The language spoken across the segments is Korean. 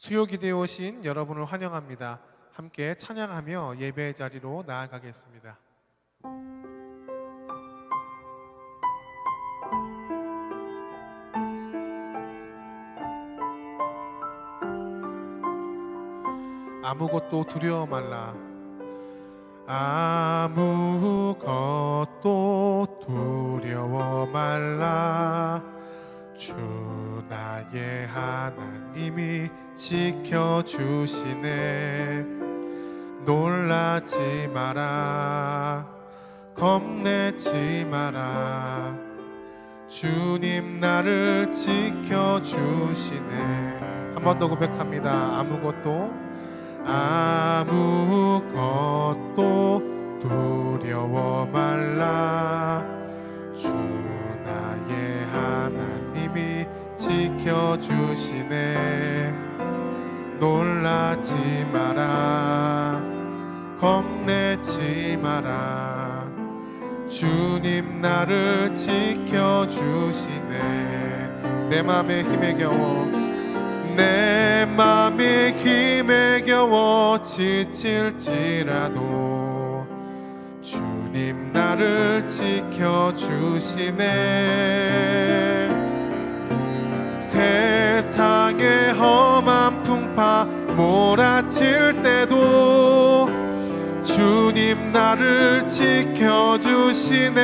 수요기대에 오신 여러분을 환영합니다. 함께 찬양하며 예배의 자리로 나아가겠습니다. 아무것도 두려워 말라. 아무것도 두려워 말라. 주 나의 하나님이 지켜주시네. 놀라지 마라. 겁내지 마라. 주님 나를 지켜주시네. 한 번 더 고백합니다. 아무것도 두려워 말라. 주 나의 하나님이 지켜주시네. 놀라지 마라. 겁내지 마라. 주님 나를 지켜주시네. 내 맘에 힘에 겨워 내 맘에 힘에 겨워 지칠지라도 주님 나를 지켜주시네. 세상의 험한 풍파 몰아칠 때도 주님 나를 지켜주시네.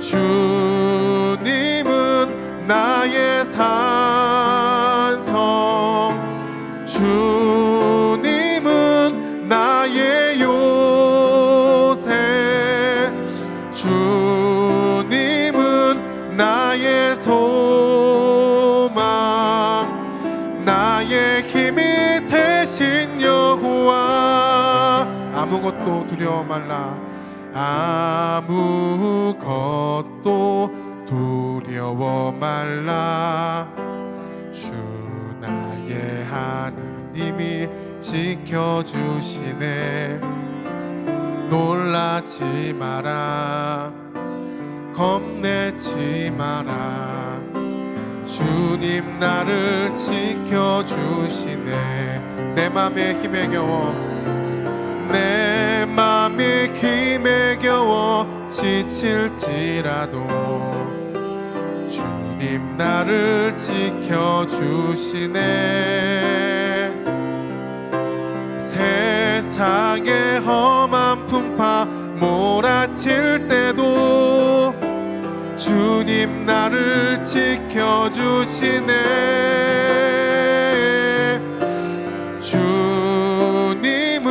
주님은 나의 산성, 주님은 나의 요새, 주님은 나의 소망, 나의 힘이 되신 여호와. 아무것도 두려워 말라. 아무것도 두려워 말라. 주 나의 하나님이 지켜주시네. 놀라지 마라. 겁내지 마라. 주님 나를 지켜주시네. 내 맘에 힘에 겨워 내 맘에 힘에 겨워 지칠지라도 주님 나를 지켜주시네. 세상의 험한 풍파 몰아칠 때도 주님 나를 지켜주시네. 주님은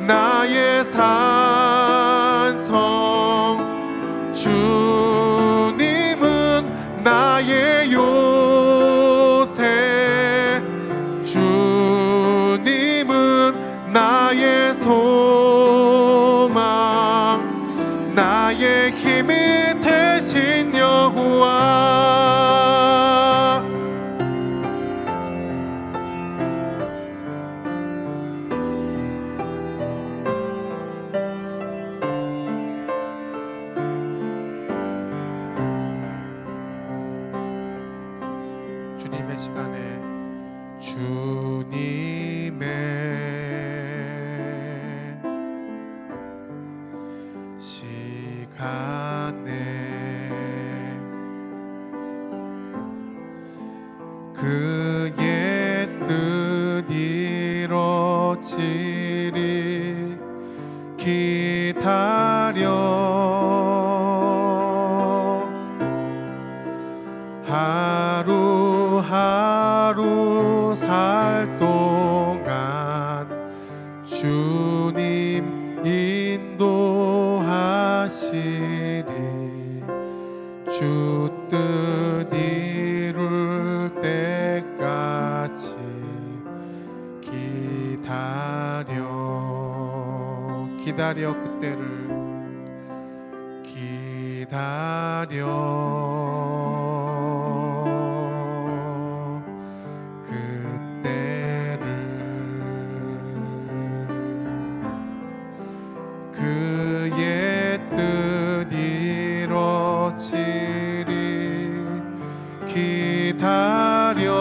나의 산성, 주님은 나의 요새, 주님은 나의 소망, 나의 힘이 되신 여호와. 주님의 시간에 주님의 시간에 그의 뜻 이루어지리 기다려. 하루하루 살 동안 주님 인도하시리. 주 뜻 이룰 때까지 기다려 그때를 기다려 그때를. 그의 뜻 이루어지리 기다려. 기다려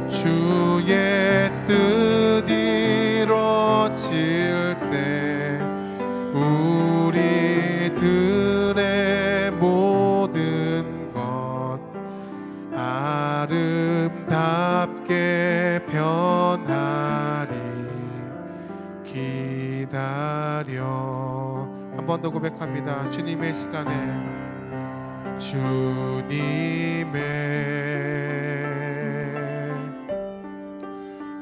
주의 뜻 이뤄질 때 우리들의 모든 것 아름답게 변하리. 기다려. 한 번 더 고백합니다. 주님의 시간에, 주님의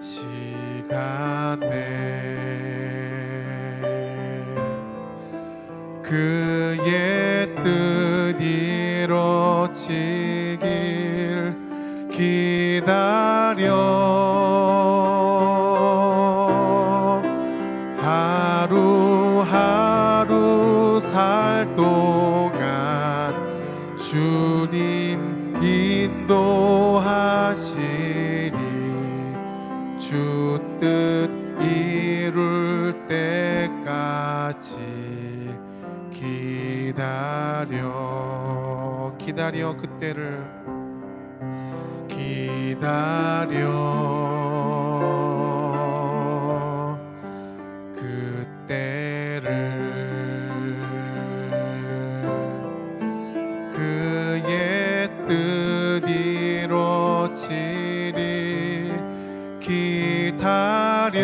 시간에 그의 뜻 이뤄지길 기다려 하루하루 살 동안 주님 인도하시리. 주 뜻 이룰 때까지 기다려 그때를 기다려 그때를 그의 뜻 이뤄지리. 기다려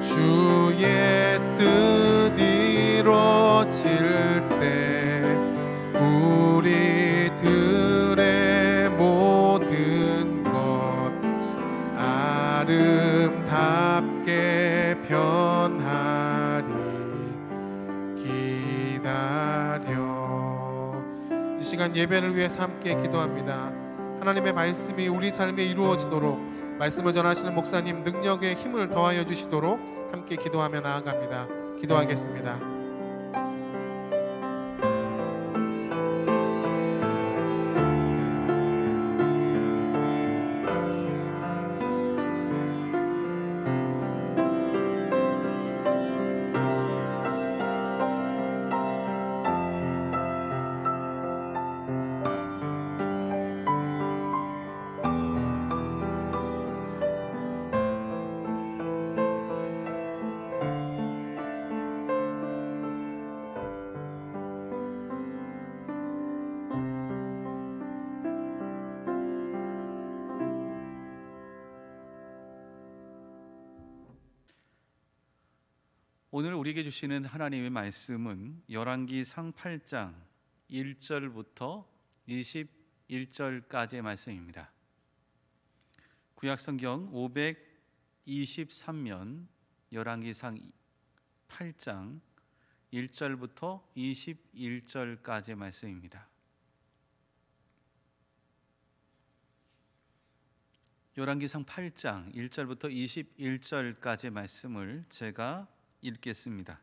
주의 뜻 이뤄질 때 우리들의 모든 것 아름답게 변하리. 기다려. 이 시간 예배를 위해서 함께 기도합니다. 하나님의 말씀이 우리 삶에 이루어지도록 말씀을 전하시는 목사님 능력에 힘을 더하여 주시도록 함께 기도하며 나아갑니다. 기도하겠습니다. 오늘 우리에게 주시는 하나님의 말씀은 열왕기상 8장 1절부터 21절까지의 말씀입니다. 구약성경 523면 열왕기상 8장 1절부터 21절까지의 말씀입니다. 열왕기상 8장 1절부터 21절까지의 말씀을 제가 읽겠습니다.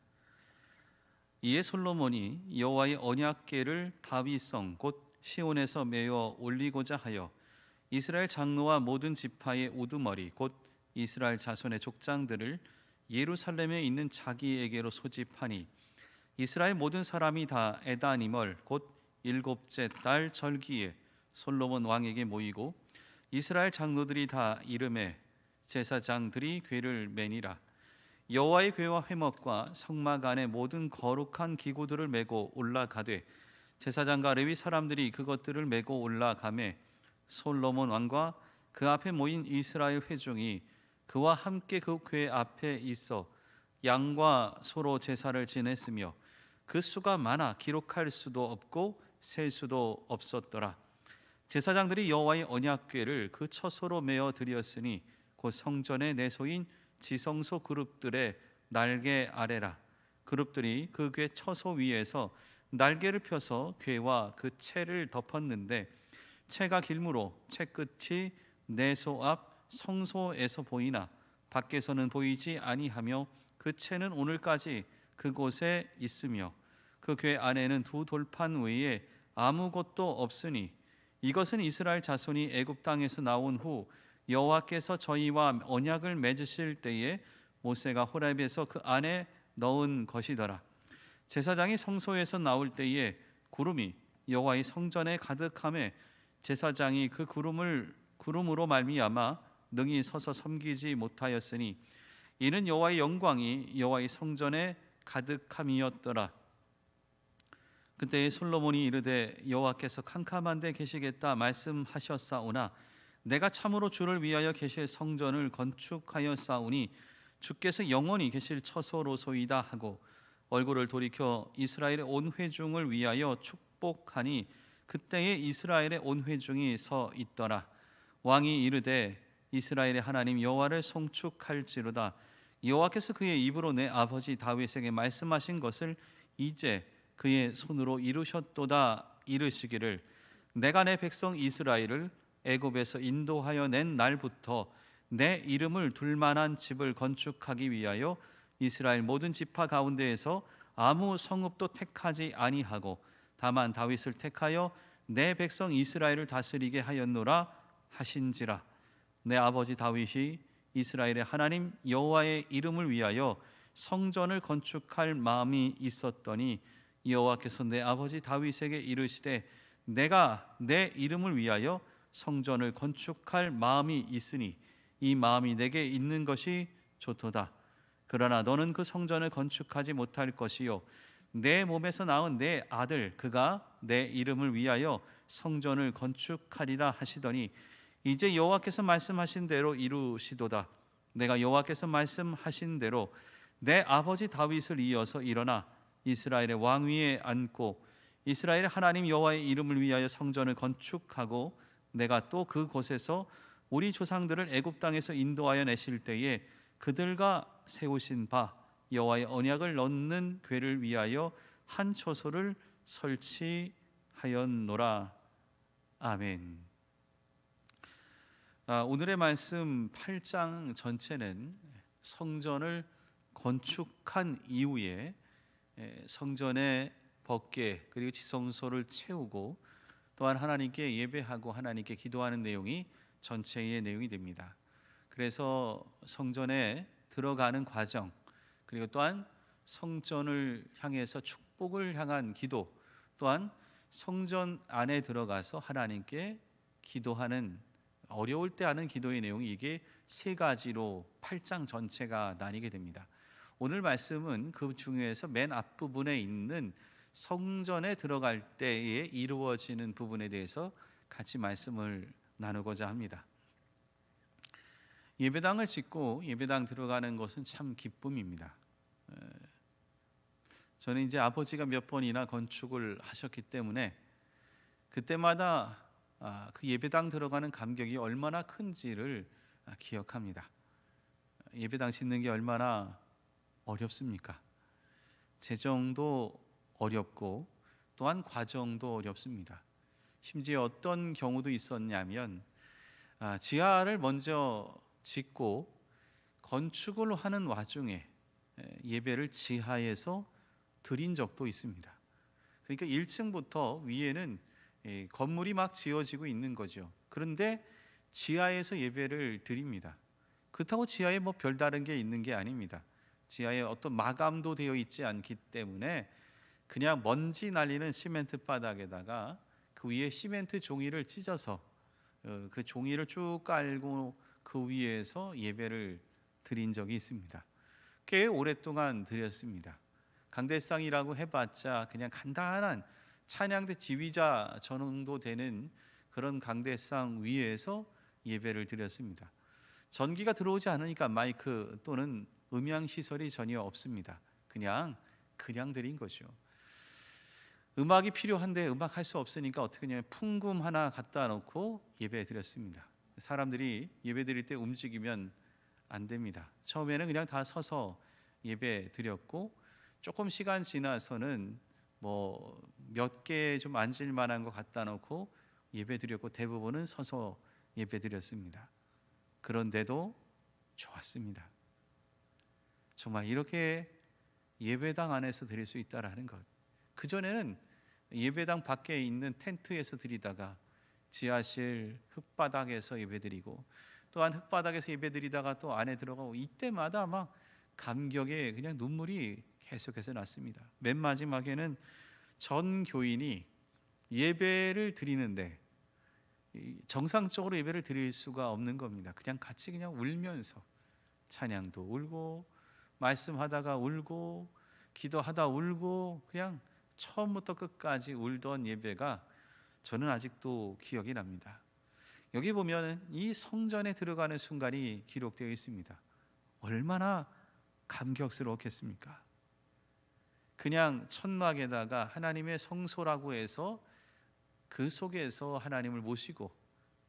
이에 솔로몬이 여호와의 언약궤를 다윗성 곧 시온에서 메어 올리고자 하여 이스라엘 장로와 모든 지파의 우두머리 곧 이스라엘 자손의 족장들을 예루살렘에 있는 자기에게로 소집하니 이스라엘 모든 사람이 다 에다니멀 곧 일곱째 달 절기에 솔로몬 왕에게 모이고 이스라엘 장로들이 다 이름에 제사장들이 궤를 매니라. 여호와의 궤와 회막과 성막 안에 모든 거룩한 기구들을 메고 올라가되 제사장과 레위 사람들이 그것들을 메고 올라가매 솔로몬 왕과 그 앞에 모인 이스라엘 회중이 그와 함께 그 궤 앞에 있어 양과 소로 제사를 지냈으며 그 수가 많아 기록할 수도 없고 셀 수도 없었더라. 제사장들이 여호와의 언약궤를 그 처소로 메어 드렸으니 곧 성전의 내소인 지성소 그룹들의 날개 아래라. 그룹들이 그 궤 처소 위에서 날개를 펴서 궤와 그 채를 덮었는데 채가 길므로 채 끝이 내소 앞 성소에서 보이나 밖에서는 보이지 아니하며 그 채는 오늘까지 그곳에 있으며 그 궤 안에는 두 돌판 외에 아무것도 없으니 이것은 이스라엘 자손이 애굽 땅에서 나온 후 여호와께서 저희와 언약을 맺으실 때에 모세가 호렙에서 그 안에 넣은 것이더라. 제사장이 성소에서 나올 때에 구름이 여호와의 성전에 가득함에 제사장이 그 구름으로 말미암아 능히 서서 섬기지 못하였으니 이는 여호와의 영광이 여호와의 성전에 가득함이었더라. 그때 솔로몬이 이르되 여호와께서 캄캄한 데 계시겠다 말씀하셨사오나 내가 참으로 주를 위하여 계실 성전을 건축하였사오니 주께서 영원히 계실 처소로소이다 하고 얼굴을 돌이켜 이스라엘의 온 회중을 위하여 축복하니 그때에 이스라엘의 온 회중이 서 있더라. 왕이 이르되 이스라엘의 하나님 여호와를 송축할지로다. 여호와께서 그의 입으로 내 아버지 다윗에게 말씀하신 것을 이제 그의 손으로 이루셨도다. 이르시기를 내가 내 백성 이스라엘을 애굽에서 인도하여 낸 날부터 내 이름을 둘 만한 집을 건축하기 위하여 이스라엘 모든 지파 가운데에서 아무 성읍도 택하지 아니하고 다만 다윗을 택하여 내 백성 이스라엘을 다스리게 하였노라 하신지라. 내 아버지 다윗이 이스라엘의 하나님 여호와의 이름을 위하여 성전을 건축할 마음이 있었더니 여호와께서 내 아버지 다윗에게 이르시되 내가 내 이름을 위하여 성전을 건축할 마음이 있으니 이 마음이 내게 있는 것이 좋도다. 그러나 너는 그 성전을 건축하지 못할 것이요 내 몸에서 낳은 내 아들 그가 내 이름을 위하여 성전을 건축하리라 하시더니 이제 여호와께서 말씀하신 대로 이루시도다. 내가 여호와께서 말씀하신 대로 내 아버지 다윗을 이어서 일어나 이스라엘의 왕위에 앉고 이스라엘의 하나님 여호와의 이름을 위하여 성전을 건축하고 내가 또 그곳에서 우리 조상들을 애굽 땅에서 인도하여 내실 때에 그들과 세우신 바 여호와의 언약을 넣는 궤를 위하여 한 처소를 설치하였노라. 아멘. 오늘의 말씀 8장 전체는 성전을 건축한 이후에 성전의 법궤 그리고 지성소를 채우고 또한 하나님께 예배하고 하나님께 기도하는 내용이 전체의 내용이 됩니다. 그래서 성전에 들어가는 과정 그리고 또한 성전을 향해서 축복을 향한 기도 또한 성전 안에 들어가서 하나님께 기도하는 어려울 때 하는 기도의 내용이 이게 세 가지로 8장 전체가 나뉘게 됩니다. 오늘 말씀은 그 중에서 맨 앞부분에 있는 성전에 들어갈 때에 이루어지는 부분에 대해서 같이 말씀을 나누고자 합니다. 예배당을 짓고 예배당 들어가는 것은 참 기쁨입니다. 저는 이제 아버지가 몇 번이나 건축을 하셨기 때문에 그때마다 그 예배당 들어가는 감격이 얼마나 큰지를 기억합니다. 예배당 짓는 게 얼마나 어렵습니까? 재정도 어렵고 또한 과정도 어렵습니다. 심지어 어떤 경우도 있었냐면 지하를 먼저 짓고 건축을 하는 와중에 예배를 지하에서 드린 적도 있습니다. 그러니까 1층부터 위에는 건물이 막 지어지고 있는 거죠. 그런데 지하에서 예배를 드립니다. 그렇다고 지하에 뭐 별다른 게 있는 게 아닙니다. 지하에 어떤 마감도 되어 있지 않기 때문에 그냥 먼지 날리는 시멘트 바닥에다가 그 위에 시멘트 종이를 찢어서 그 종이를 쭉 깔고 그 위에서 예배를 드린 적이 있습니다. 꽤 오랫동안 드렸습니다. 강대상이라고 해봤자 그냥 간단한 찬양대 지휘자 정도 되는 그런 강대상 위에서 예배를 드렸습니다. 전기가 들어오지 않으니까 마이크 또는 음향 시설이 전혀 없습니다. 그냥 드린 거죠. 음악이 필요한데 음악 할 수 없으니까 어떻게 하냐면 풍금 하나 갖다 놓고 예배 드렸습니다. 사람들이 예배 드릴 때 움직이면 안 됩니다. 처음에는 그냥 다 서서 예배 드렸고 조금 시간 지나서는 뭐 몇 개 좀 앉을 만한 거 갖다 놓고 예배 드렸고 대부분은 서서 예배 드렸습니다. 그런데도 좋았습니다. 정말 이렇게 예배당 안에서 드릴 수 있다라는 것. 그전에는 예배당 밖에 있는 텐트에서 드리다가 지하실 흙바닥에서 예배드리고 또한 흙바닥에서 예배드리다가 또 안에 들어가고 이때마다 막 감격에 그냥 눈물이 계속해서 났습니다. 맨 마지막에는 전 교인이 예배를 드리는데 정상적으로 예배를 드릴 수가 없는 겁니다. 그냥 같이 그냥 울면서 찬양도 울고 말씀하다가 울고 기도하다 울고 그냥 처음부터 끝까지 울던 예배가 저는 아직도 기억이 납니다. 여기 보면 이 성전에 들어가는 순간이 기록되어 있습니다. 얼마나 감격스러웠겠습니까? 그냥 천막에다가 하나님의 성소라고 해서 그 속에서 하나님을 모시고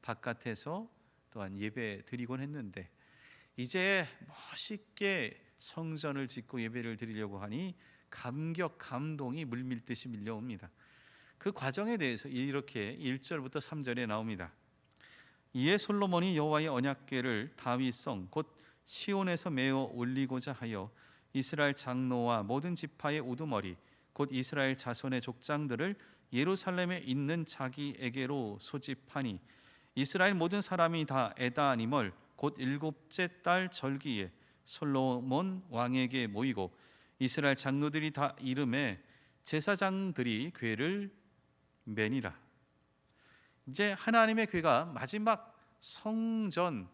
바깥에서 또한 예배 드리곤 했는데 이제 멋있게 성전을 짓고 예배를 드리려고 하니 감격, 감동이 물밀듯이 밀려옵니다. 그 과정에 대해서 이렇게 1절부터 3절에 나옵니다. 이에 솔로몬이 여호와의 언약궤를 다윗성 곧 시온에서 메어 올리고자 하여 이스라엘 장로와 모든 지파의 우두머리 곧 이스라엘 자손의 족장들을 예루살렘에 있는 자기에게로 소집하니 이스라엘 모든 사람이 다 에다니멀 곧 일곱째 달 절기에 솔로몬 왕에게 모이고 이스라엘 장로들이 다 이름에 제사장들이 궤를 매니라. 이제 하나님의 궤가 마지막 성전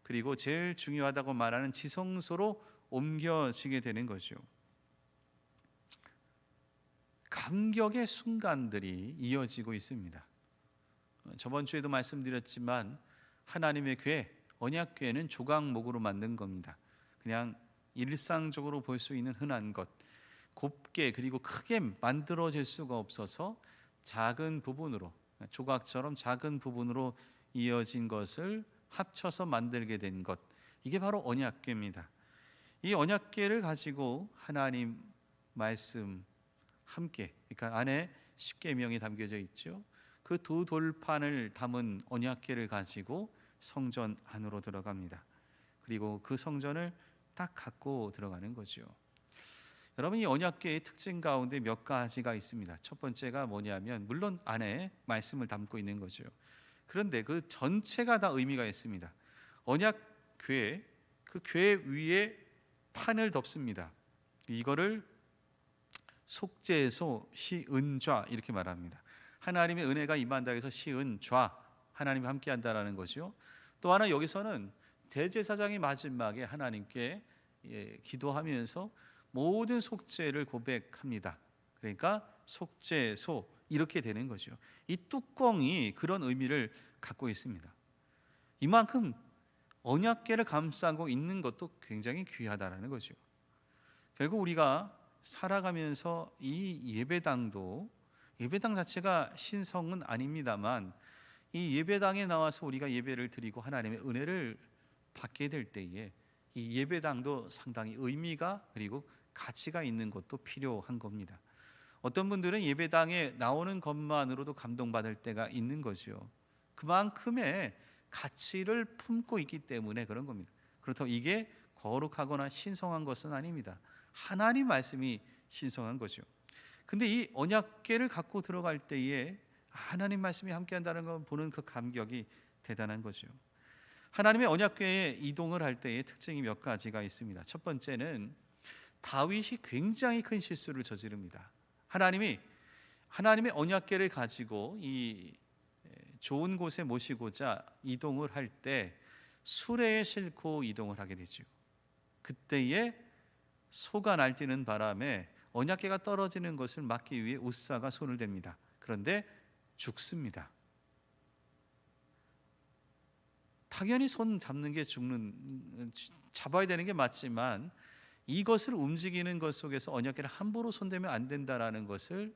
그리고 제일 중요하다고 말하는 지성소로 옮겨지게 되는 거죠. 감격의 순간들이 이어지고 있습니다. 저번 주에도 말씀드렸지만 하나님의 궤, 언약궤는 조각목으로 만든 겁니다. 그냥 일상적으로 볼 수 있는 흔한 것, 곱게 그리고 크게 만들어질 수가 없어서 작은 부분으로, 조각처럼 작은 부분으로 이어진 것을 합쳐서 만들게 된 것, 이게 바로 언약궤입니다. 이 언약궤를 가지고 하나님 말씀 함께, 그러니까 안에 십계명이 담겨져 있죠. 그 두 돌판을 담은 언약궤를 가지고 성전 안으로 들어갑니다. 그리고 그 성전을 딱 갖고 들어가는 거죠. 여러분, 이 언약궤의 특징 가운데 몇 가지가 있습니다. 첫 번째가 뭐냐면 물론 안에 말씀을 담고 있는 거죠. 그런데 그 전체가 다 의미가 있습니다. 언약궤, 그 궤 위에 판을 덮습니다. 이거를 속죄소 시은좌 이렇게 말합니다. 하나님의 은혜가 임한다 해서 시은좌, 하나님과 함께한다라는 거죠. 또 하나 여기서는 대제사장이 마지막에 하나님께 기도하면서 모든 속죄를 고백합니다. 그러니까 속죄소 이렇게 되는 거죠. 이 뚜껑이 그런 의미를 갖고 있습니다. 이만큼 언약궤를 감싸고 있는 것도 굉장히 귀하다라는 거죠. 결국 우리가 살아가면서 이 예배당 자체가 신성은 아닙니다만 이 예배당에 나와서 우리가 예배를 드리고 하나님의 은혜를 받게 될 때에 이 예배당도 상당히 의미가 그리고 가치가 있는 것도 필요한 겁니다. 어떤 분들은 예배당에 나오는 것만으로도 감동받을 때가 있는 거죠. 그만큼의 가치를 품고 있기 때문에 그런 겁니다. 그렇다고 이게 거룩하거나 신성한 것은 아닙니다. 하나님 말씀이 신성한 거죠. 근데 이 언약궤를 갖고 들어갈 때에 하나님 말씀이 함께한다는 걸 보는 그 감격이 대단한 거죠. 하나님의 언약궤에 이동을 할 때의 특징이 몇 가지가 있습니다. 첫 번째는 다윗이 굉장히 큰 실수를 저지릅니다. 하나님의 언약궤를 가지고 이 좋은 곳에 모시고자 이동을 할 때 수레에 싣고 이동을 하게 되죠. 그때에 소가 날뛰는 바람에 언약궤가 떨어지는 것을 막기 위해 웃사가 손을 댑니다. 그런데 죽습니다. 당연히 손 잡는 게 잡아야 되는 게 맞지만 이것을 움직이는 것 속에서 언약궤를 함부로 손대면 안 된다라는 것을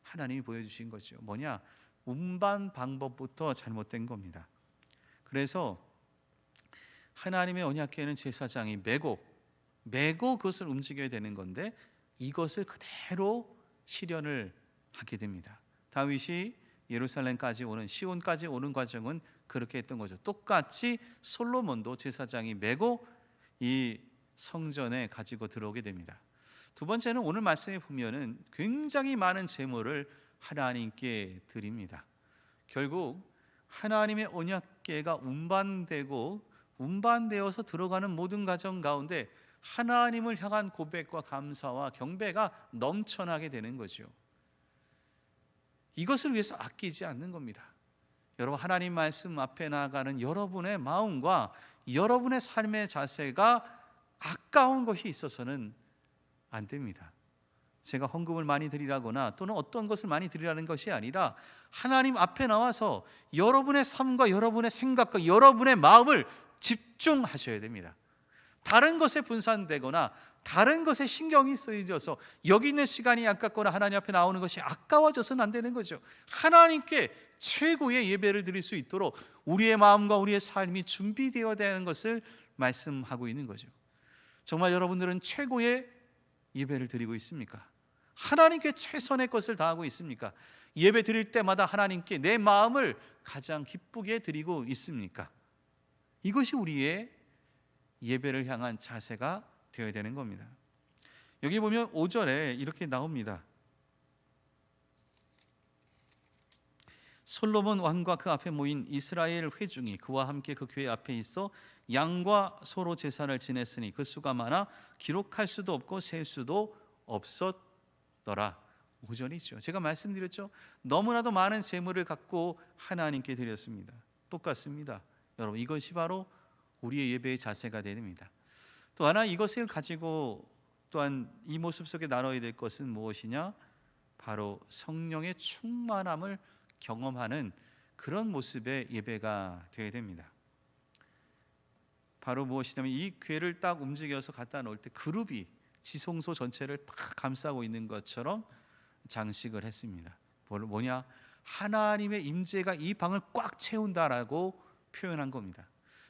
하나님이 보여주신 거죠. 뭐냐? 운반 방법부터 잘못된 겁니다. 그래서 하나님의 언약궤는 제사장이 메고 그것을 움직여야 되는 건데 이것을 그대로 실현을 하게 됩니다. 다윗이 예루살렘까지 오는 시온까지 오는 과정은 그렇게 했던 거죠. 똑같이 솔로몬도 제사장이 메고 이 성전에 가지고 들어오게 됩니다. 두 번째는 오늘 말씀에 보면은 굉장히 많은 제물을 하나님께 드립니다. 결국 하나님의 언약궤가 운반되어서 들어가는 모든 과정 가운데 하나님을 향한 고백과 감사와 경배가 넘쳐나게 되는 거죠. 이것을 위해서 아끼지 않는 겁니다. 여러분, 하나님 말씀 앞에 나아가는 여러분의 마음과 여러분의 삶의 자세가 아까운 것이 있어서는 안 됩니다. 제가 헌금을 많이 드리라거나 또는 어떤 것을 많이 드리라는 것이 아니라 하나님 앞에 나와서 여러분의 삶과 여러분의 생각과 여러분의 마음을 집중하셔야 됩니다. 다른 것에 분산되거나 다른 것에 신경이 쓰여져서 여기 있는 시간이 아깝거나 하나님 앞에 나오는 것이 아까워져서는 안 되는 거죠. 하나님께 최고의 예배를 드릴 수 있도록 우리의 마음과 우리의 삶이 준비되어야 되는 것을 말씀하고 있는 거죠. 정말 여러분들은 최고의 예배를 드리고 있습니까? 하나님께 최선의 것을 다하고 있습니까? 예배 드릴 때마다 하나님께 내 마음을 가장 기쁘게 드리고 있습니까? 이것이 우리의 예배를 향한 자세가 되어야 되는 겁니다. 여기 보면 5절에 이렇게 나옵니다. 솔로몬 왕과 그 앞에 모인 이스라엘 회중이 그와 함께 그 교회 앞에 있어 양과 소로 제사를 지냈으니 그 수가 많아 기록할 수도 없고 셀 수도 없었더라. 5절이죠. 제가 말씀드렸죠. 너무나도 많은 재물을 갖고 하나님께 드렸습니다. 똑같습니다. 여러분, 이것이 바로 우리의 예배의 자세가 됩니다. 또 하나, 이것을 가지고 또한 이 모습 속에 나눠야 될 것은 무엇이냐? 바로 성령의 충만함을 경험하는 그런 모습의 예배가 되어야 됩니다. 바로 무엇이냐면 이 궤를 딱 움직여서 갖다 놓을 때 그룹이 지성소 전체를 딱 감싸고 있는 것처럼 장식을 했습니다. 뭐냐? 하나님의 임재가 이 방을 꽉 채운다라고 표현한 겁니다.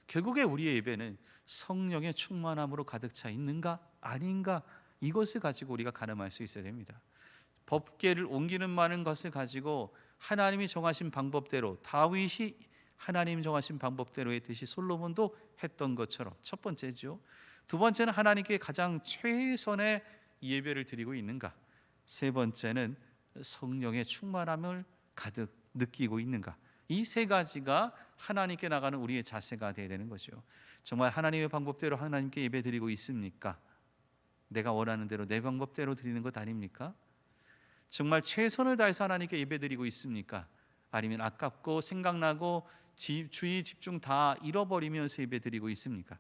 결국에 우리의 예배는 성령의 충만함으로 가득 차 있는가 아닌가, 이것을 가지고 우리가 가늠할 수 있어야 됩니다. 법궤를 옮기는 많은 것을 가지고 하나님이 정하신 방법대로, 다윗이 하나님 정하신 방법대로 했듯이 솔로몬도 했던 것처럼, 첫 번째죠. 두 번째는 하나님께 가장 최선의 예배를 드리고 있는가. 세 번째는 성령의 충만함을 가득 느끼고 있는가. 이 세 가지가 하나님께 나가는 우리의 자세가 되어야 되는 거죠. 정말 하나님의 방법대로 하나님께 예배 드리고 있습니까? 내가 원하는 대로 내 방법대로 드리는 것 아닙니까? 정말 최선을 다해서 하나님께 예배 드리고 있습니까? 아니면 아깝고 생각나고 주의 집중 다 잃어버리면서 예배 드리고 있습니까?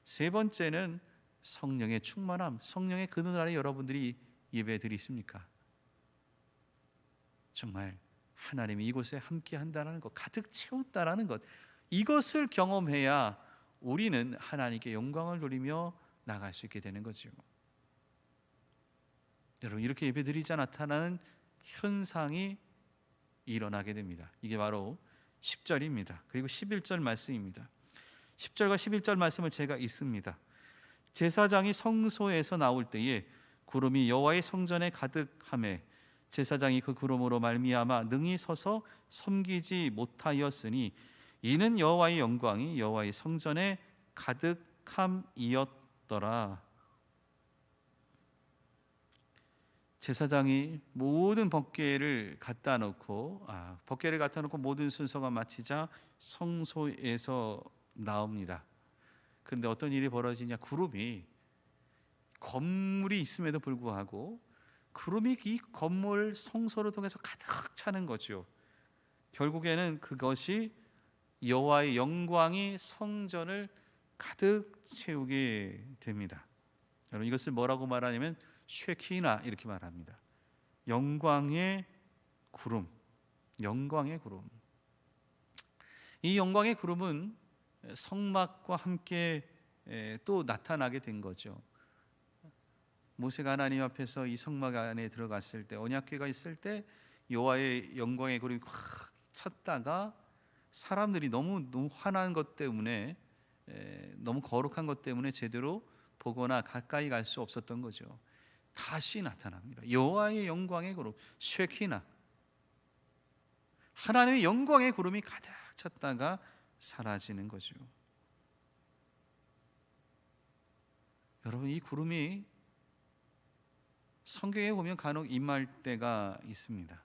세 번째는 성령의 충만함, 성령의 그늘 아래 여러분들이 예배 드리십니까? 정말 하나님이 이곳에 함께 한다는 것, 가득 채웠다라는 것, 이것을 경험해야 우리는 하나님께 영광을 돌리며 나갈 수 있게 되는 거죠. 여러분, 이렇게 예배드리자 나타나는 현상이 일어나게 됩니다. 이게 바로 10절입니다. 그리고 11절 말씀입니다. 10절과 11절 말씀을 제가 읽습니다. 제사장이 성소에서 나올 때에 구름이 여호와의 성전에 가득하매 제사장이 그 구름으로 말미암아 능히 서서 섬기지 못하였으니 이는 여호와의 영광이 여호와의 성전에 가득함이었더라. 제사장이 모든 법궤를 갖다 놓고 모든 순서가 마치자 성소에서 나옵니다. 그런데 어떤 일이 벌어지냐? 구름이, 건물이 있음에도 불구하고 구름이 이 건물 성소를 통해서 가득 차는 거죠. 결국에는 그것이 여호와의 영광이 성전을 가득 채우게 됩니다. 여러분, 이것을 뭐라고 말하냐면 쉐키나 이렇게 말합니다. 영광의 구름, 영광의 구름. 이 영광의 구름은 성막과 함께 또 나타나게 된 거죠. 모세가 하나님 앞에서 이 성막 안에 들어갔을 때, 언약궤가 있을 때 여호와의 영광의 구름이 확 찼다가 사람들이 너무 화난 것 때문에, 너무 거룩한 것 때문에 제대로 보거나 가까이 갈 수 없었던 거죠. 다시 나타납니다. 여호와의 영광의 구름, 쉐키나, 하나님의 영광의 구름이 가득 찼다가 사라지는 거죠. 여러분, 이 구름이 성경에 보면 간혹 임할 때가 있습니다.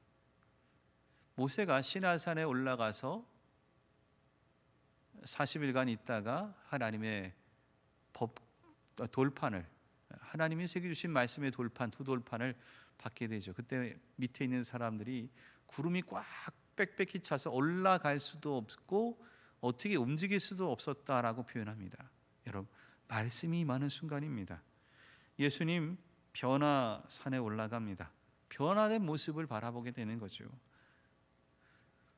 모세가 시내산에 올라가서 40일간 있다가 하나님의 돌판을, 하나님이 새겨주신 말씀의 돌판, 두 돌판을 받게 되죠. 그때 밑에 있는 사람들이 구름이 꽉 빽빽히 차서 올라갈 수도 없고 어떻게 움직일 수도 없었다라고 표현합니다. 여러분, 말씀이 임하는 순간입니다. 예수님 변화산에 올라갑니다. 변화된 모습을 바라보게 되는 거죠.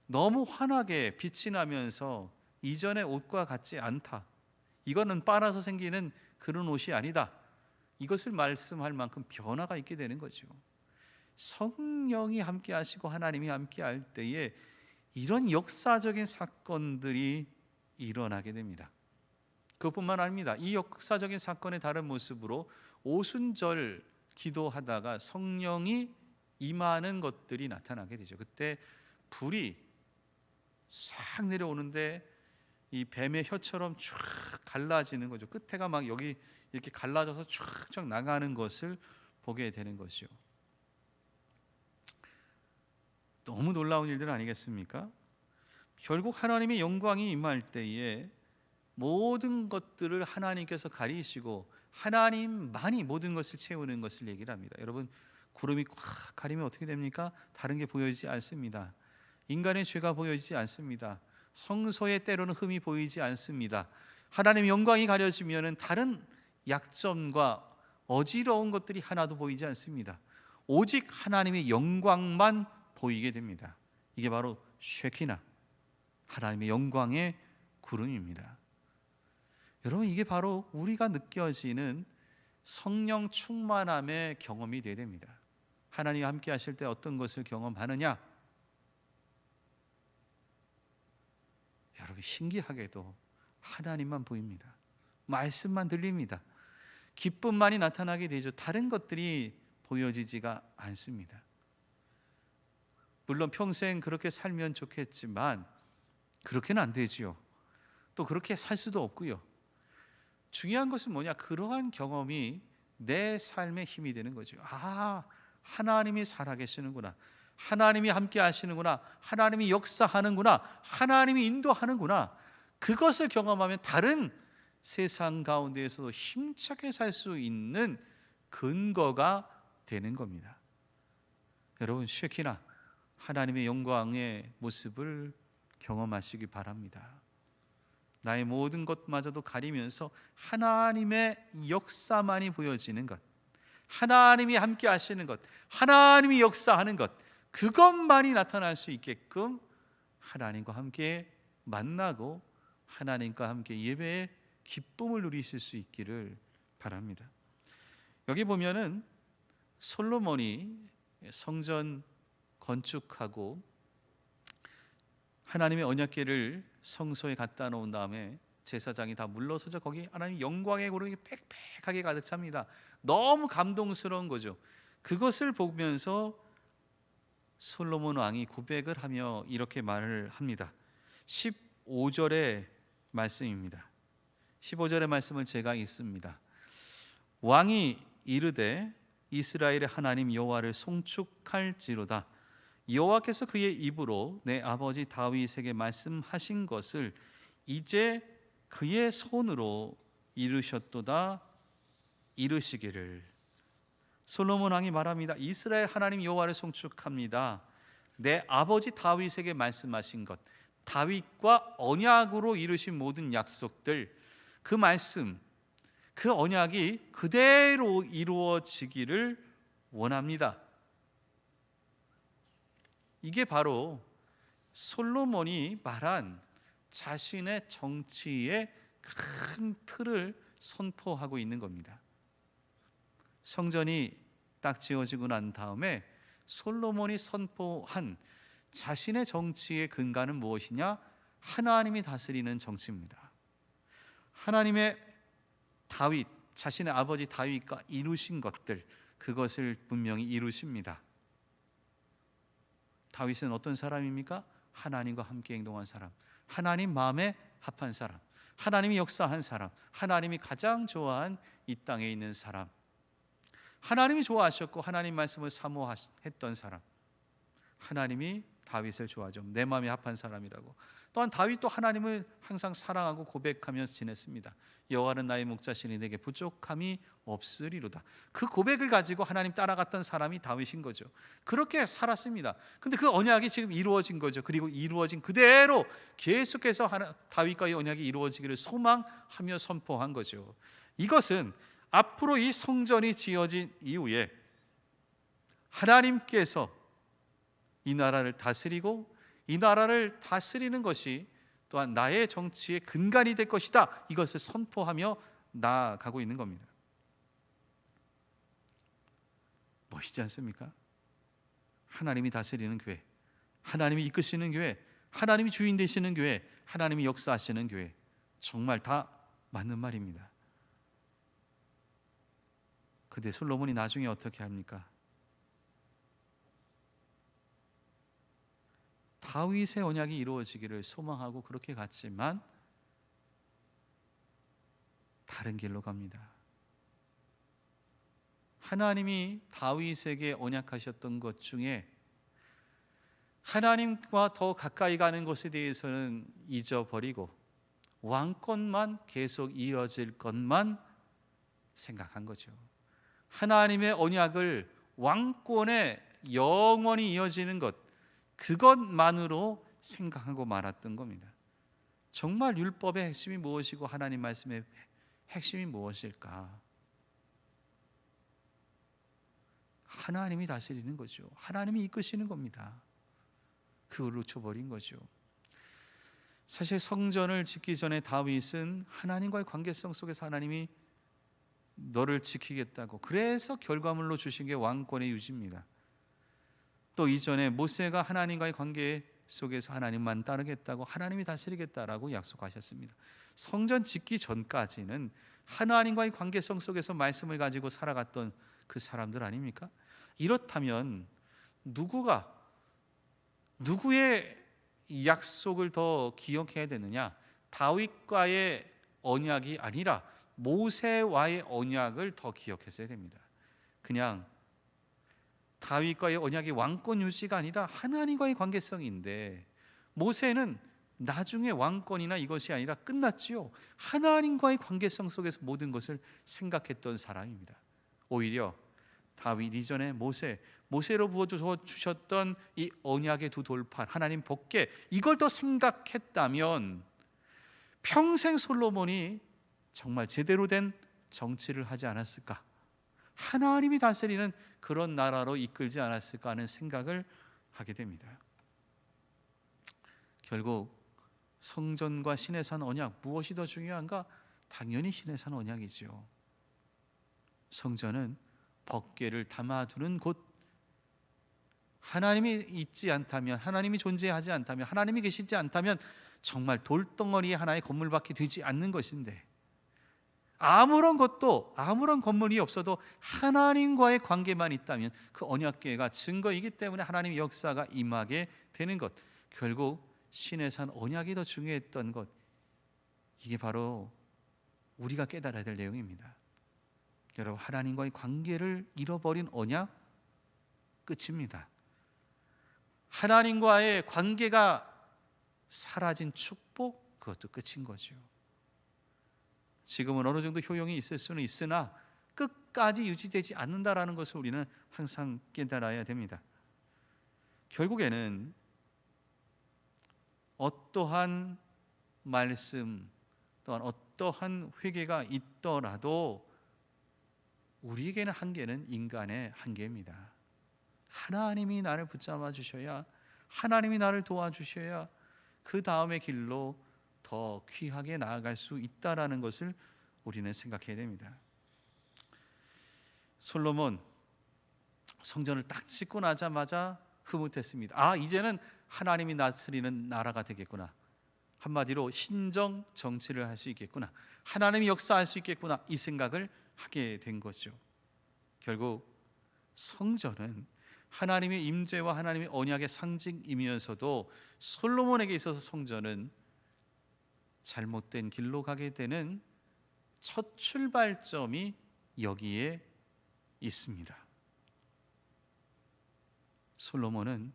너무 환하게 빛이 나면서 이전의 옷과 같지 않다. 이거는 빨아서 생기는 그런 옷이 아니다. 이것을 말씀할 만큼 변화가 있게 되는 거죠. 성령이 함께 하시고 하나님이 함께 할 때에 이런 역사적인 사건들이 일어나게 됩니다. 그것뿐만 아닙니다. 이 역사적인 사건의 다른 모습으로 오순절 기도하다가 성령이 임하는 것들이 나타나게 되죠. 그때 불이 싹 내려오는데 이 뱀의 혀처럼 쫙 갈라지는 거죠. 끝에가 막 여기 이렇게 갈라져서 쫙쫙 나가는 것을 보게 되는 것이요. 너무 놀라운 일들 아니겠습니까? 결국 하나님의 영광이 임할 때에 모든 것들을 하나님께서 가리시고 하나님만이 모든 것을 채우는 것을 얘기를 합니다. 여러분, 구름이 꽉 가리면 어떻게 됩니까? 다른 게 보여지지 않습니다. 인간의 죄가 보여지지 않습니다. 성소에 때로는 흠이 보이지 않습니다. 하나님의 영광이 가려지면 다른 약점과 어지러운 것들이 하나도 보이지 않습니다. 오직 하나님의 영광만 보이게 됩니다. 이게 바로 쉐키나, 하나님의 영광의 구름입니다. 여러분, 이게 바로 우리가 느껴지는 성령 충만함의 경험이 되어야 됩니다. 하나님과 함께 하실 때 어떤 것을 경험하느냐? 여러분, 신기하게도 하나님만 보입니다. 말씀만 들립니다. 기쁨만이 나타나게 되죠. 다른 것들이 보여지지가 않습니다. 물론 평생 그렇게 살면 좋겠지만 그렇게는 안 되지요. 또 그렇게 살 수도 없고요. 중요한 것은 뭐냐? 그러한 경험이 내 삶의 힘이 되는 거죠. 아, 하나님이 살아계시는구나. 하나님이 함께 하시는구나. 하나님이 역사하는구나. 하나님이 인도하는구나. 그것을 경험하면 다른 세상 가운데에서도 힘차게 살 수 있는 근거가 되는 겁니다. 여러분, 쉐키나, 하나님의 영광의 모습을 경험하시기 바랍니다. 나의 모든 것마저도 가리면서 하나님의 역사만이 보여지는 것, 하나님이 함께 하시는 것, 하나님이 역사하는 것, 그것만이 나타날 수 있게끔 하나님과 함께 만나고 하나님과 함께 예배의 기쁨을 누리실 수 있기를 바랍니다. 여기 보면은 솔로몬이 성전 건축하고 하나님의 언약궤를 성소에 갖다 놓은 다음에 제사장이 다 물러서죠. 거기 하나님 영광의 구름이 빽빽하게 가득 찹니다. 너무 감동스러운 거죠. 그것을 보면서 솔로몬 왕이 고백을 하며 이렇게 말을 합니다. 15절의 말씀입니다. 15절의 말씀을 제가 읽습니다. 왕이 이르되 이스라엘의 하나님 여호와를 송축할지로다. 여호와께서 그의 입으로 내 아버지 다윗에게 말씀하신 것을 이제 그의 손으로 이루셨도다. 이루시기를. 솔로몬 왕이 말합니다. 이스라엘 하나님 여호와를 송축합니다. 내 아버지 다윗에게 말씀하신 것, 다윗과 언약으로 이루신 모든 약속들, 그 말씀, 그 언약이 그대로 이루어지기를 원합니다. 이게 바로 솔로몬이 말한 자신의 정치의 큰 틀을 선포하고 있는 겁니다. 성전이 딱 지어지고 난 다음에 솔로몬이 선포한 자신의 정치의 근간은 무엇이냐? 하나님이 다스리는 정치입니다. 하나님의 다윗, 자신의 아버지 다윗과 이루신 것들, 그것을 분명히 이루십니다. 다윗은 어떤 사람입니까? 하나님과 함께 행동한 사람, 하나님 마음에 합한 사람, 하나님이 역사한 사람, 하나님이 가장 좋아한 이 땅에 있는 사람, 하나님이 좋아하셨고 하나님 말씀을 사모했던 사람, 하나님이 다윗을 좋아하죠. 내 마음에 합한 사람이라고. 또한 다윗도 하나님을 항상 사랑하고 고백하며 지냈습니다. 여호와는 나의 목자시니 내게 부족함이 없으리로다. 그 고백을 가지고 하나님 따라갔던 사람이 다윗인 거죠. 그렇게 살았습니다. 근데 그 언약이 지금 이루어진 거죠. 그리고 이루어진 그대로 계속해서 다윗과의 언약이 이루어지기를 소망하며 선포한 거죠. 이것은 앞으로 이 성전이 지어진 이후에 하나님께서 이 나라를 다스리고 이 나라를 다스리는 것이 또한 나의 정치의 근간이 될 것이다. 이것을 선포하며 나아가고 있는 겁니다. 멋있지 않습니까? 하나님이 다스리는 교회, 하나님이 이끄시는 교회, 하나님이 주인 되시는 교회, 하나님이 역사하시는 교회, 정말 다 맞는 말입니다. 근데 솔로몬이 나중에 어떻게 합니까? 다윗의 언약이 이루어지기를 소망하고 그렇게 갔지만 다른 길로 갑니다. 하나님이 다윗에게 언약하셨던 것 중에 하나님과 더 가까이 가는 것에 대해서는 잊어버리고 왕권만 계속 이어질 것만 생각한 거죠. 하나님의 언약을 왕권에 영원히 이어지는 것, 그것만으로 생각하고 말았던 겁니다. 정말 율법의 핵심이 무엇이고 하나님 말씀의 핵심이 무엇일까? 하나님이 다스리는 거죠. 하나님이 이끄시는 겁니다. 그걸 놓쳐버린 거죠. 사실 성전을 짓기 전에 다윗은 하나님과의 관계성 속에서 하나님이 너를 지키겠다고, 그래서 결과물로 주신 게 왕권의 유지입니다. 또 이전에 모세가 하나님과의 관계 속에서 하나님만 따르겠다고, 하나님이 다스리겠다라고 약속하셨습니다. 성전 짓기 전까지는 하나님과의 관계성 속에서 말씀을 가지고 살아갔던 그 사람들 아닙니까? 이렇다면 누구의 약속을 더 기억해야 되느냐? 다윗과의 언약이 아니라 모세와의 언약을 더 기억했어야 됩니다. 그냥 다윗과의 언약이 왕권 유지가 아니라 하나님과의 관계성인데, 모세는 나중에 왕권이나 이것이 아니라 끝났지요. 하나님과의 관계성 속에서 모든 것을 생각했던 사람입니다. 오히려 다윗 이전에 모세로 부어주셨던 이 언약의 두 돌판, 하나님 복계, 이걸 더 생각했다면 평생 솔로몬이 정말 제대로 된 정치를 하지 않았을까? 하나님이 다스리는 그런 나라로 이끌지 않았을까 하는 생각을 하게 됩니다. 결국 성전과 시내산 언약, 무엇이 더 중요한가? 당연히 시내산 언약이죠. 성전은 법궤를 담아두는 곳, 하나님이 있지 않다면, 하나님이 존재하지 않다면, 하나님이 계시지 않다면 정말 돌덩어리 하나의 건물밖에 되지 않는 것인데, 아무런 건물이 없어도 하나님과의 관계만 있다면 그 언약궤가 증거이기 때문에 하나님의 역사가 임하게 되는 것, 결국 시내산 언약이 더 중요했던 것, 이게 바로 우리가 깨달아야 될 내용입니다. 여러분, 하나님과의 관계를 잃어버린 언약, 끝입니다. 하나님과의 관계가 사라진 축복, 그것도 끝인 거죠. 지금은 어느 정도 효용이 있을 수는 있으나 끝까지 유지되지 않는다라는 것을 우리는 항상 깨달아야 됩니다. 결국에는 어떠한 말씀 또한 어떠한 회개가 있더라도 우리에게는 한계는 인간의 한계입니다. 하나님이 나를 붙잡아 주셔야, 하나님이 나를 도와주셔야 그 다음의 길로 더 귀하게 나아갈 수 있다라는 것을 우리는 생각해야 됩니다. 솔로몬 성전을 딱 짓고 나자마자 흐뭇했습니다. 이제는 하나님이 다스리는 나라가 되겠구나. 한마디로 신정 정치를 할 수 있겠구나. 하나님이 역사할 수 있겠구나. 이 생각을 하게 된 거죠. 결국 성전은 하나님의 임재와 하나님의 언약의 상징이면서도 솔로몬에게 있어서 성전은 잘못된 길로 가게 되는 첫 출발점이 여기에 있습니다. 솔로몬은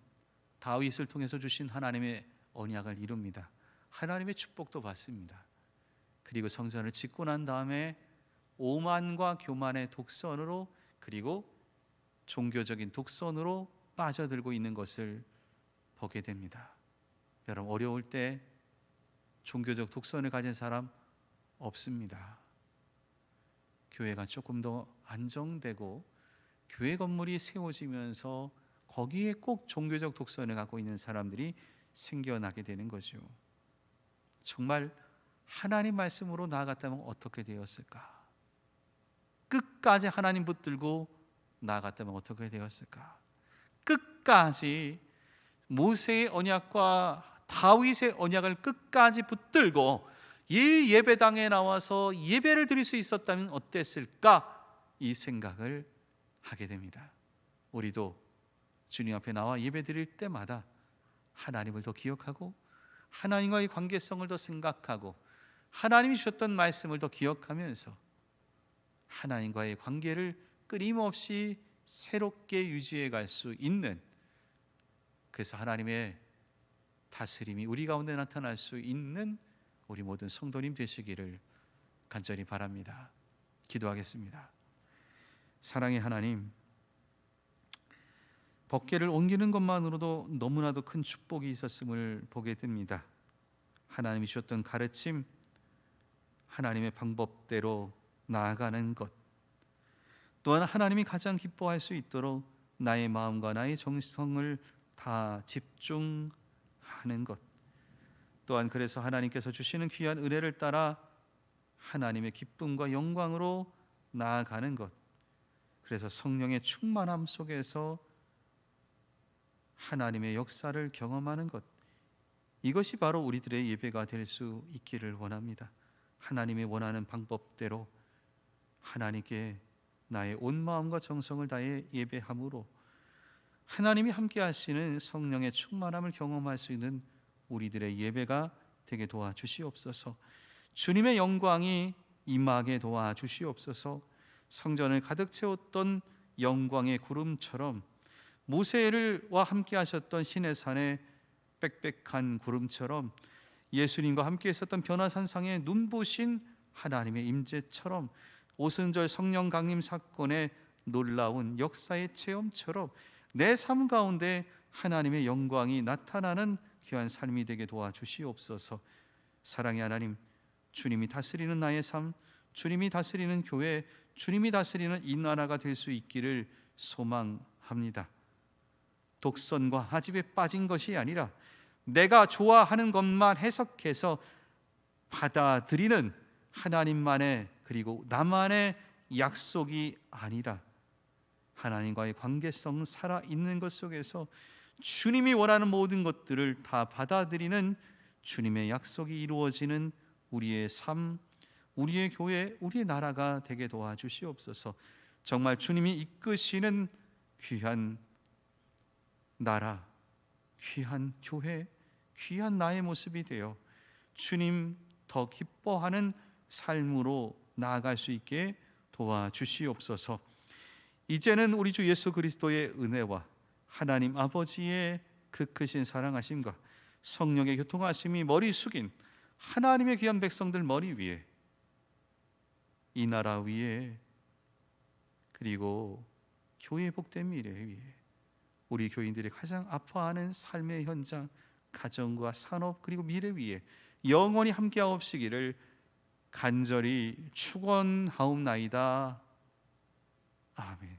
다윗을 통해서 주신 하나님의 언약을 이룹니다. 하나님의 축복도 받습니다. 그리고 성전을 짓고 난 다음에 오만과 교만의 독선으로, 그리고 종교적인 독선으로 빠져들고 있는 것을 보게 됩니다. 여러분, 어려울 때 종교적 독선을 가진 사람 없습니다. 교회가 조금 더 안정되고 교회 건물이 세워지면서 거기에 꼭 종교적 독선을 갖고 있는 사람들이 생겨나게 되는 거죠. 정말 하나님 말씀으로 나아갔다면 어떻게 되었을까? 끝까지 하나님 붙들고 나아갔다면 어떻게 되었을까? 끝까지 모세의 언약과 다윗의 언약을 끝까지 붙들고 이 예배당에 나와서 예배를 드릴 수 있었다면 어땠을까? 이 생각을 하게 됩니다. 우리도 주님 앞에 나와 예배 드릴 때마다 하나님을 더 기억하고 하나님과의 관계성을 더 생각하고 하나님이 주셨던 말씀을 더 기억하면서 하나님과의 관계를 끊임없이 새롭게 유지해 갈 수 있는, 그래서 하나님의 다스림이 우리 가운데 나타날 수 있는 우리 모든 성도님 되시기를 간절히 바랍니다. 기도하겠습니다. 사랑의 하나님, 법궤를 옮기는 것만으로도 너무나도 큰 축복이 있었음을 보게 됩니다. 하나님이 주셨던 가르침, 하나님의 방법대로 나아가는 것, 또한 하나님이 가장 기뻐할 수 있도록 나의 마음과 나의 정성을 다 집중하는 것, 또한 그래서 하나님께서 주시는 귀한 은혜를 따라 하나님의 기쁨과 영광으로 나아가는 것, 그래서 성령의 충만함 속에서 하나님의 역사를 경험하는 것, 이것이 바로 우리들의 예배가 될 수 있기를 원합니다. 하나님의 원하는 방법대로 하나님께 나의 온 마음과 정성을 다해 예배함으로 하나님이 함께 하시는 성령의 충만함을 경험할 수 있는 우리들의 예배가 되게 도와주시옵소서. 주님의 영광이 임하게 도와주시옵소서. 성전을 가득 채웠던 영광의 구름처럼, 모세와 함께 하셨던 시내산의 빽빽한 구름처럼, 예수님과 함께 있었던 변화산상의 눈부신 하나님의 임재처럼, 오순절 성령 강림 사건의 놀라운 역사의 체험처럼 내 삶 가운데 하나님의 영광이 나타나는 귀한 삶이 되게 도와주시옵소서. 사랑의 하나님, 주님이 다스리는 나의 삶, 주님이 다스리는 교회, 주님이 다스리는 이 나라가 될 수 있기를 소망합니다. 독선과 하집에 빠진 것이 아니라 내가 좋아하는 것만 해석해서 받아들이는 하나님만의, 그리고 나만의 약속이 아니라 하나님과의 관계성 살아있는 것 속에서 주님이 원하는 모든 것들을 다 받아들이는 주님의 약속이 이루어지는 우리의 삶, 우리의 교회, 우리의 나라가 되게 도와주시옵소서. 정말 주님이 이끄시는 귀한 나라, 귀한 교회, 귀한 나의 모습이 되어 주님 더 기뻐하는 삶으로 나아갈 수 있게 도와주시옵소서. 이제는 우리 주 예수 그리스도의 은혜와 하나님 아버지의 그 크신 사랑하심과 성령의 교통하심이 머리 숙인 하나님의 귀한 백성들 머리 위에, 이 나라 위에, 그리고 교회의 복된 미래 위에, 우리 교인들이 가장 아파하는 삶의 현장, 가정과 산업, 그리고 미래 위에 영원히 함께하옵시기를 간절히 축원하옵나이다. 아멘.